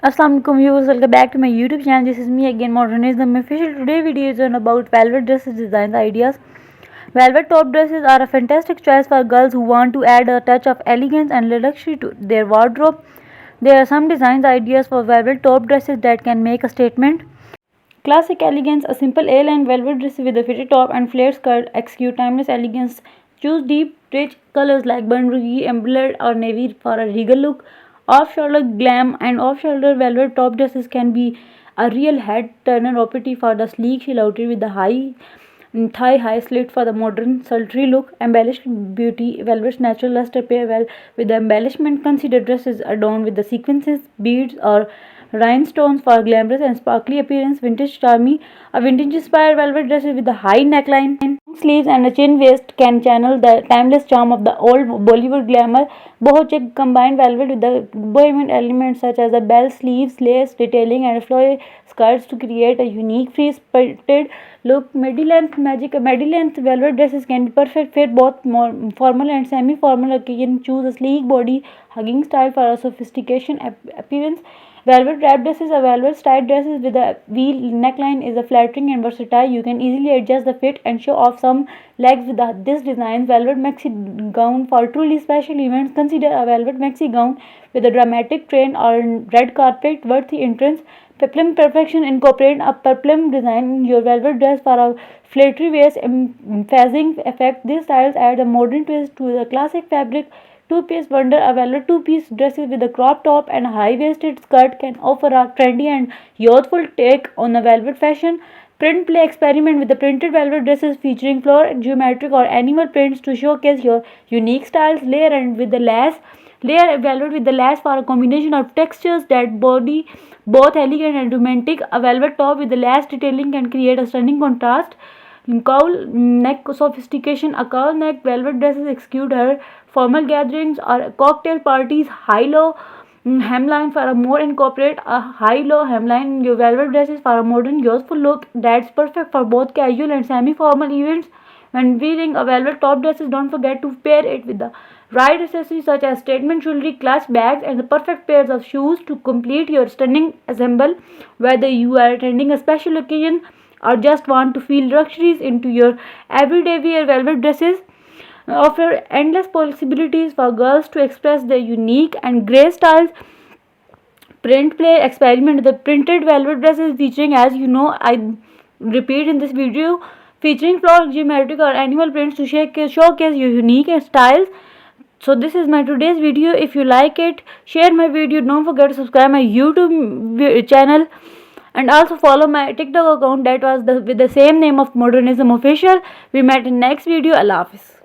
Assalamualaikum viewers, welcome back to my YouTube channel. This is me again, Modernism official. Today video is on about velvet dresses design ideas. Velvet top dresses are a fantastic choice for girls who want to add a touch of elegance and luxury to their wardrobe. There are some design ideas for velvet top dresses that can make a statement. Classic elegance: a simple A-line velvet dress with a fitted top and flared skirt execute timeless elegance. Choose deep, rich colors like burgundy, emerald, or navy for a regal look. Off-shoulder glam and off-shoulder velvet top dresses can be a real head-turner opportunity for the sleek silhouette with the thigh-high slit for the modern, sultry look. Embellished beauty: velvet's natural luster pair well with the embellishment. Consider dresses adorned with the sequences, beads, or rhinestones for glamorous and sparkly appearance. Vintage charmy: a vintage-inspired velvet dress with a high neckline, sleeves, and a chin waist can channel the timeless charm of the old Bollywood glamour. Boho chic: combine velvet with the bohemian elements such as the bell sleeves, lace detailing, and flowy skirts to create a unique free-spirited look. Midi-length velvet dresses can be perfect fit both formal and semi-formal occasion. Choose a sleek body hugging style for a sophistication appearance. Velvet wrap dresses: a velvet style dresses with a V neckline is a flattering and versatile. You can easily adjust the fit and show off some legs with this design. Velvet maxi gown for truly special events. Consider a velvet maxi gown with a dramatic train or red carpet worthy entrance. Peplum perfection: incorporate a peplum design in your velvet dress for a flirty waist phasing effect. These styles add a modern twist to the classic fabric. Two-piece wonder: a velvet two-piece dresses with a crop top and a high-waisted skirt can offer a trendy and youthful take on a velvet fashion. Print play experiment with the printed velvet dresses featuring floral, geometric, or animal prints to showcase your unique styles. Layer velvet with the lace for a combination of textures that body both elegant and romantic. A velvet top with the lace detailing can create a stunning contrast. Cowl neck sophistication: a cowl neck velvet dresses execute her formal gatherings or cocktail parties. High-low hemline for a more incorporate a high-low hemline in your velvet dresses for a modern, youthful look that's perfect for both casual and semi-formal events. When wearing a velvet top dresses, don't forget to pair it with the right accessories such as statement jewelry, clutch bags, and the perfect pairs of shoes to complete your stunning ensemble. Whether you are attending a special occasion or just want to feel luxuries into your everyday wear, velvet dresses offer endless possibilities for girls to express their unique and grace styles. Print play experiment: the printed velvet dresses featuring, as you know, I repeat in this video, featuring floral, geometric, or animal prints to showcase your unique styles. So this is my today's video. If you like it, share my video. Don't forget to subscribe my YouTube channel and also follow my TikTok account that was with the same name of Modernism official. We met in next video. Allah Hafiz.